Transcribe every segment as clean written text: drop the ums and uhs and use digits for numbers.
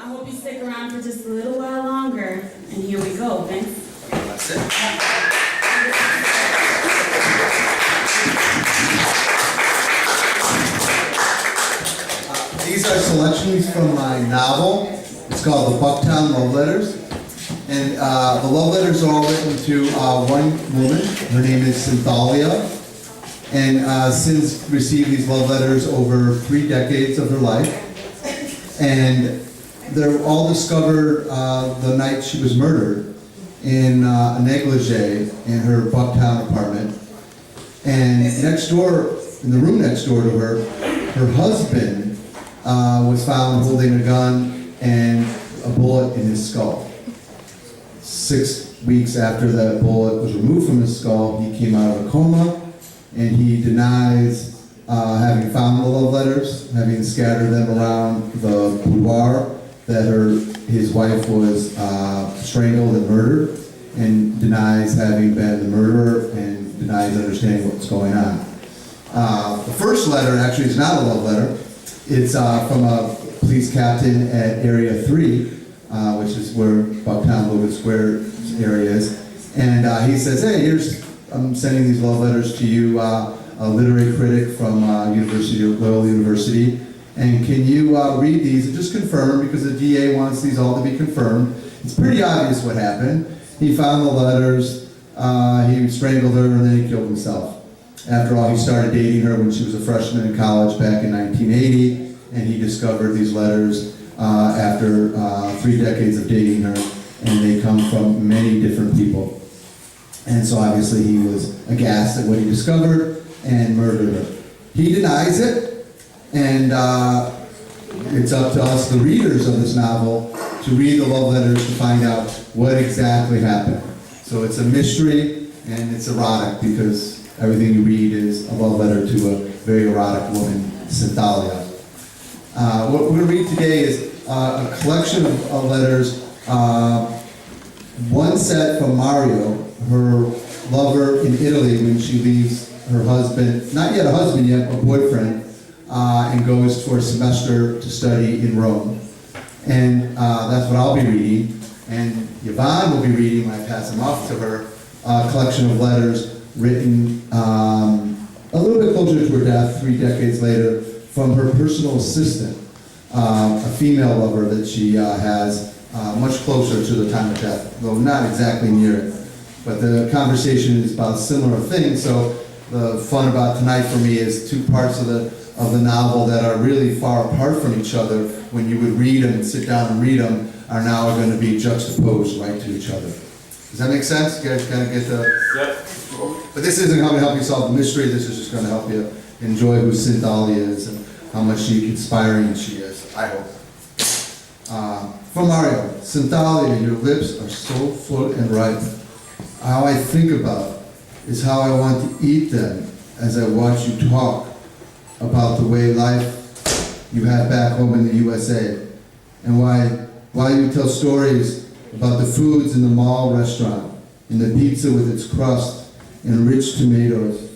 I hope you stick around for just a little while longer. And here we go, Vince. That's it. These are selections from my novel. It's called The Bucktown Love Letters. And the love letters are all written to one woman. Her name is Cynthalia. And Cin's received these love letters over 3 decades of her life. And they're all discovered the night she was murdered in a negligee in her Bucktown apartment. And next door, in the room next door to her, her husband was found holding a gun and a bullet in his skull. 6 weeks after that bullet was removed from his skull, he came out of a coma, and he denies having found the love letters, having scattered them around the boudoir, that his wife was strangled and murdered, and denies having been the murderer, and denies understanding what's going on. The first letter actually is not a love letter. It's from a police captain at Area 3, which is where Bucktown Logan Square area is. And he says, hey, I'm sending these love letters to you, a literary critic from Loyola University. And can you read these and just confirm, because the DA wants these all to be confirmed. It's pretty obvious what happened. He found the letters, he strangled her, and then he killed himself. After all, he started dating her when she was a freshman in college back in 1980, and he discovered these letters after 3 decades of dating her, and they come from many different people. And so obviously he was aghast at what he discovered and murdered her. He denies it, and it's up to us, the readers of this novel, to read the love letters to find out what exactly happened. So it's a mystery, and it's erotic, because everything you read is a love letter to a very erotic woman, Cynthalia. What we're going to read today is a collection of letters, one set from Mario, her lover in Italy, when she leaves her husband, not yet a husband yet, but boyfriend, and goes for a semester to study in Rome. And that's what I'll be reading. And Yvonne will be reading, when I pass them off to her, a collection of letters written a little bit closer to her death, 3 decades later, from her personal assistant, a female lover that she has much closer to the time of death, though not exactly near it. But the conversation is about a similar thing, so the fun about tonight for me is 2 parts of the novel that are really far apart from each other. When you would read them and sit down and read them, are now going to be juxtaposed right to each other. Does that make sense? You guys kind of get the... Yep. But this isn't going to help you solve the mystery. This is just going to help you enjoy who Cynthalia is and how much inspiring she is, I hope. From Mario, Cynthalia, your lips are so full and ripe. How I think about is how I want to eat them as I watch you talk about the way life you have back home in the USA, and why you tell stories about the foods in the mall restaurant, and the pizza with its crust and rich tomatoes.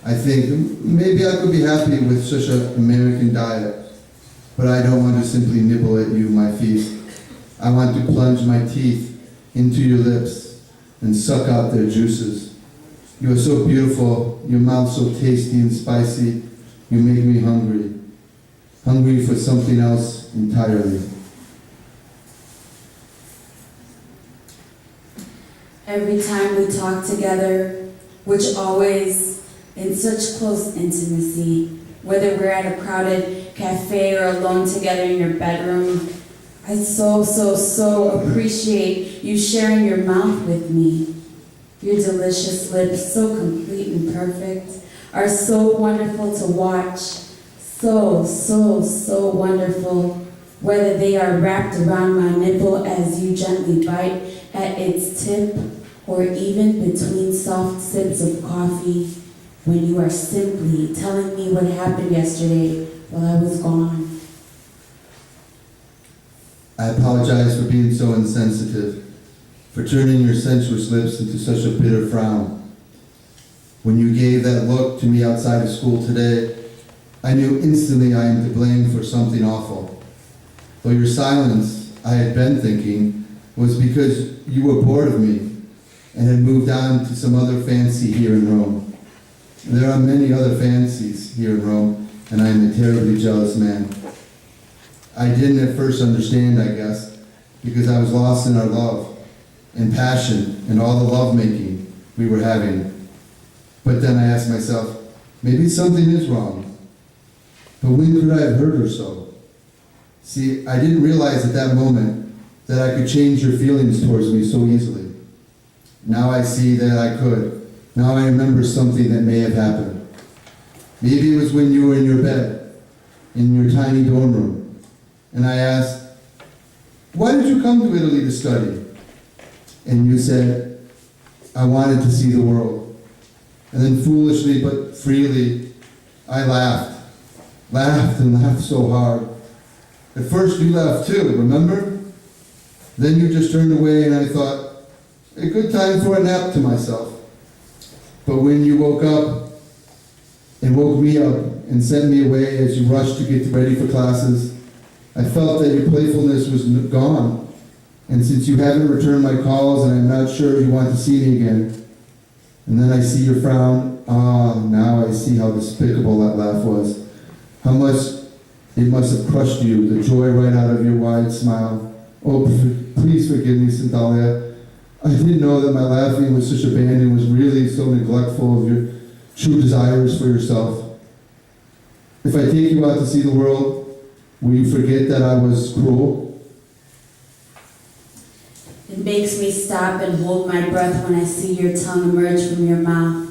I think maybe I could be happy with such an American diet, but I don't want to simply nibble at you, my feast. I want to plunge my teeth into your lips and suck out their juices. You are so beautiful, your mouth so tasty and spicy, you make me hungry. Hungry for something else entirely. Every time we talk together, which always in such close intimacy, whether we're at a crowded cafe or alone together in your bedroom, I so appreciate you sharing your mouth with me. Your delicious lips, so complete and perfect, are so wonderful to watch. So wonderful, whether they are wrapped around my nipple as you gently bite at its tip, or even between soft sips of coffee when you are simply telling me what happened yesterday while I was gone. I apologize for being so insensitive, for turning your sensuous lips into such a bitter frown. When you gave that look to me outside of school today, I knew instantly I am to blame for something awful. Though your silence I had been thinking was because you were bored of me and had moved on to some other fancy here in Rome. There are many other fancies here in Rome, and I am a terribly jealous man. I didn't at first understand, I guess, because I was lost in our love and passion and all the lovemaking we were having. But then I asked myself, maybe something is wrong. But when could I have hurt her so? See, I didn't realize at that moment that I could change your feelings towards me so easily. Now I see that I could. Now I remember something that may have happened. Maybe it was when you were in your bed, in your tiny dorm room, and I asked, why did you come to Italy to study? And you said, I wanted to see the world. And then foolishly but freely, I laughed and laughed so hard. At first you laughed too, remember? Then you just turned away and I thought, a good time for a nap to myself. But when you woke up and woke me up and sent me away as you rushed to get ready for classes, I felt that your playfulness was gone. And since you haven't returned my calls and I'm not sure you want to see me again, and then I see your frown, now I see how despicable that laugh was. How much it must have crushed you, the joy right out of your wide smile. Oh, please forgive me, Santalia. I didn't know that my laughing with such abandon was really so neglectful of your true desires for yourself. If I take you out to see the world, will you forget that I was cruel? It makes me stop and hold my breath when I see your tongue emerge from your mouth.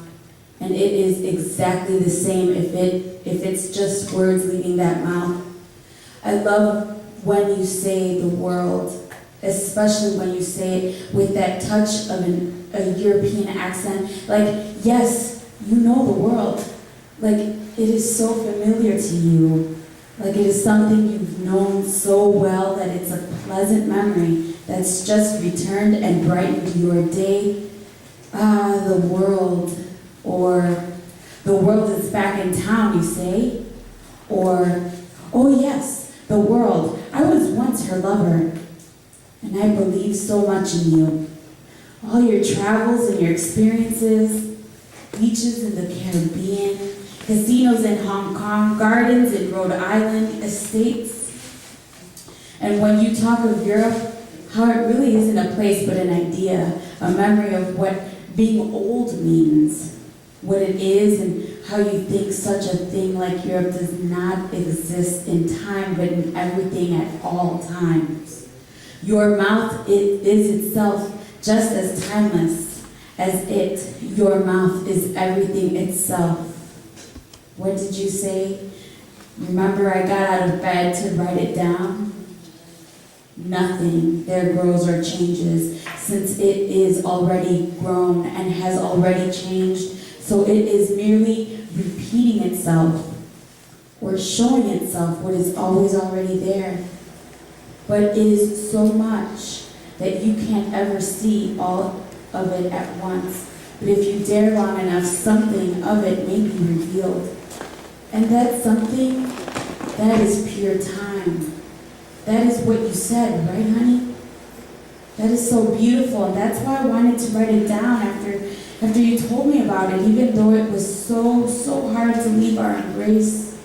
And it is exactly the same if it's just words leaving that mouth. I love when you say the world, especially when you say it with that touch of a European accent. Like, yes, you know the world. Like, it is so familiar to you. Like, it is something you've known so well that it's a pleasant memory that's just returned and brightened your day. The world. Or, the world is back in town, you say? Or, oh yes, the world. I was once her lover. And I believe so much in you. All your travels and your experiences, beaches in the Caribbean, casinos in Hong Kong, gardens in Rhode Island, estates. And when you talk of Europe, how it really isn't a place but an idea, a memory of what being old means, what it is, and how you think such a thing like Europe does not exist in time but in everything at all times. Your mouth is itself just as timeless as it. Your mouth is everything itself. What did you say? Remember I got out of bed to write it down? Nothing there grows or changes, since it is already grown and has already changed. So it is merely repeating itself or showing itself what is always already there. But it is so much that you can't ever see all of it at once. But if you dare long enough, something of it may be revealed. And that something, that is pure time. That is what you said, right, honey? That is so beautiful, and that's why I wanted to write it down after you told me about it, even though it was so hard to leave our embrace.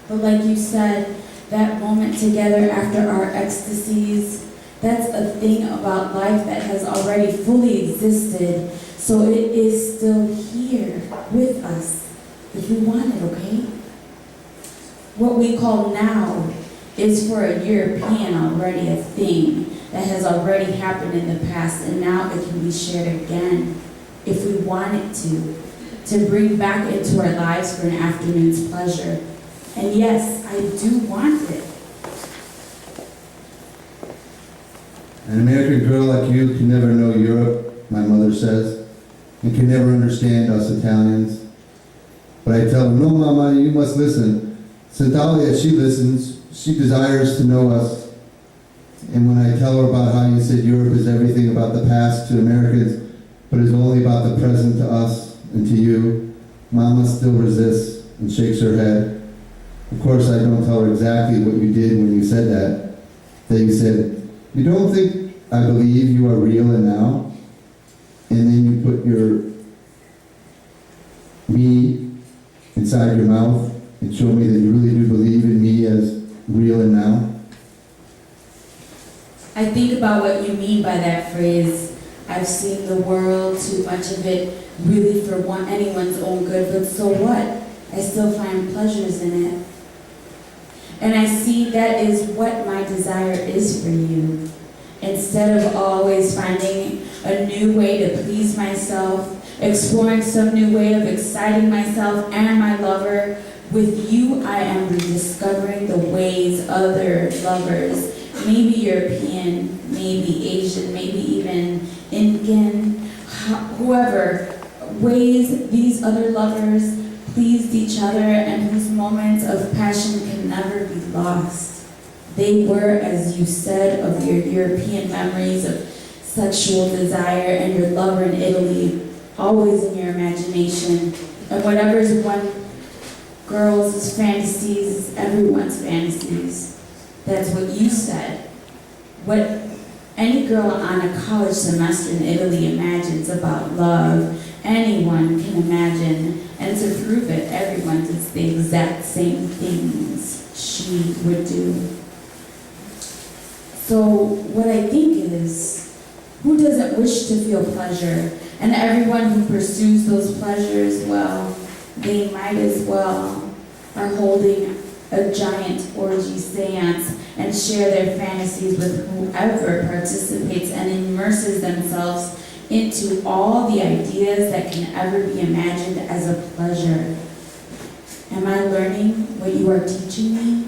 But like you said, that moment together after our ecstasies, that's a thing about life that has already fully existed, so it is still here with us, if we want it, okay? What we call now is for a European already a thing that has already happened in the past, and now it can be shared again, if we want it to bring back into our lives for an afternoon's pleasure. And yes, I do want it. An American girl like you can never know Europe, my mother says, and can never understand us Italians. But I tell her, no, Mama, you must listen. Santalia, she listens. She desires to know us. And when I tell her about how you said Europe is everything about the past to Americans, but is only about the present to us and to you, Mama still resists and shakes her head. Of course, I don't tell her exactly what you did when you said that. that you said, "You don't think I believe you are real and now?" And then you put your me inside your mouth and show me that you really do believe in me as real and now. I think about what you mean by that phrase. I've seen the world, too much of it really for anyone's own good, but so what? I still find pleasures in it. And I see that is what my desire is for you. Instead of always finding a new way to please myself, exploring some new way of exciting myself and my lover, with you I am rediscovering the ways other lovers, maybe European, maybe Asian, maybe even Indian, whoever, ways these other lovers pleased each other and whose moments of passion can never be lost. They were, as you said, of your European memories of sexual desire and your lover in Italy, always in your imagination. And whatever's one girl's fantasies is everyone's fantasies. That's what you said. What any girl on a college semester in Italy imagines about love, anyone can imagine. And to prove it, everyone does the exact same things she would do. So what I think is, who doesn't wish to feel pleasure? And everyone who pursues those pleasures, well, they might as well are holding a giant orgy seance and share their fantasies with whoever participates and immerses themselves into all the ideas that can ever be imagined as a pleasure. Am I learning what you are teaching me?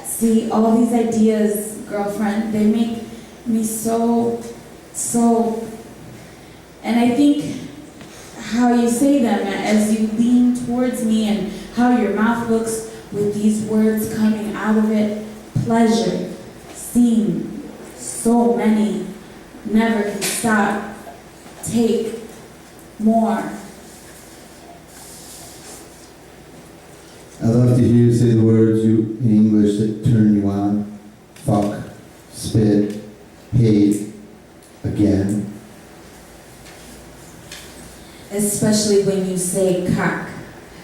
See, all these ideas, girlfriend, they make me so, and I think how you say them as you lean towards me and how your mouth looks with these words coming out of it, pleasure, seem so many, never can stop, take more. I love to hear you say the words in English that turn you on. Fuck, spit, hate, again. Especially when you say cock.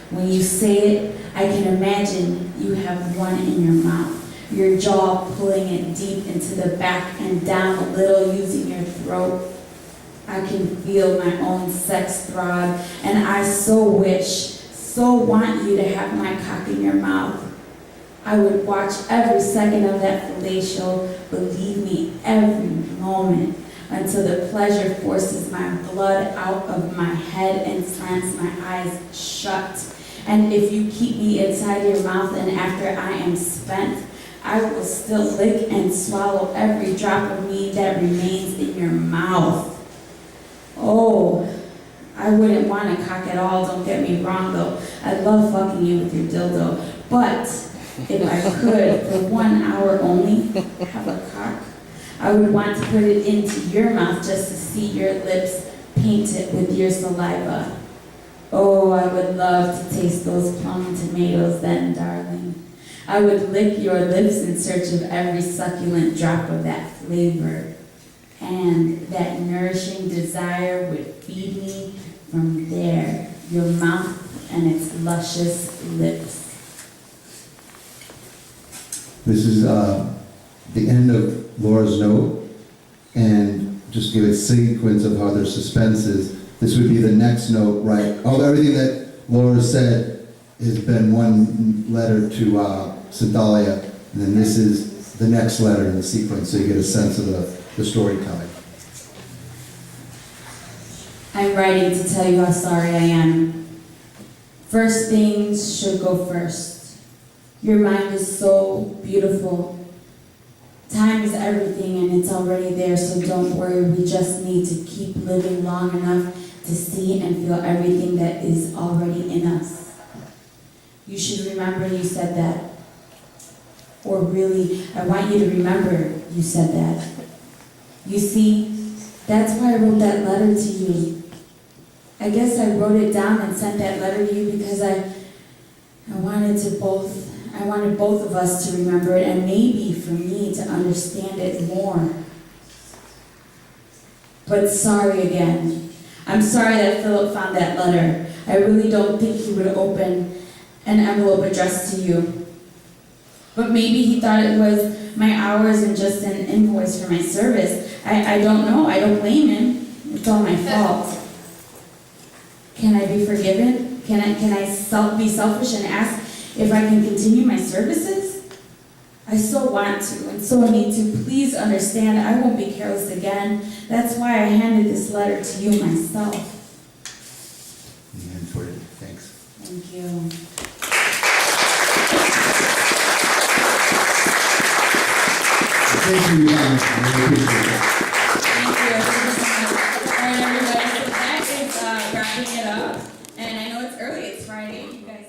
When you say it, I can imagine you have one in your mouth, your jaw pulling it deep into the back and down a little using your throat. I can feel my own sex throb, and I so wish, so want you to have my cock in your mouth. I would watch every second of that fellatio, believe me, every moment, until the pleasure forces my blood out of my head and slams my eyes shut. And if you keep me inside your mouth and after I am spent, I will still lick and swallow every drop of me that remains in your mouth. Oh, I wouldn't want a cock at all, don't get me wrong though. I love fucking you with your dildo. But if I could, for 1 hour only, have a cock, I would want to put it into your mouth just to see your lips painted with your saliva. Oh, I would love to taste those plum tomatoes then, darling. I would lick your lips in search of every succulent drop of that flavor. And that nourishing desire would feed me from there, your mouth and its luscious lips. This is the end of Laura's note, and just give a sequence of how their suspense is. This would be the next note, right? Everything that Laura said has been one letter to Cynthia, and then this is the next letter in the sequence, so you get a sense of the story coming. I'm writing to tell you how sorry I am. First things should go first. Your mind is so beautiful. Time is everything and it's already there, so don't worry. We just need to keep living long enough to see and feel everything that is already in us. You should remember you said that. Or really, I want you to remember you said that. You see, that's why I wrote that letter to you. I guess I wrote it down and sent that letter to you because I wanted to both I wanted both of us to remember it and maybe for me to understand it more. But sorry again. I'm sorry that Philip found that letter. I really don't think he would open an envelope addressed to you. But maybe he thought it was my hours and just an invoice for my service. I don't know. I don't blame him. It's all my fault. Can I be forgiven? Can I be selfish and ask if I can continue my services? I so want to and so need to. Please understand, I won't be careless again. That's why I handed this letter to you myself. And for it, thanks. Thank you. Thank you, Your Honor. I really appreciate it. Thank you. All right, everybody, so that is wrapping it up. And I know it's early, it's Friday. You guys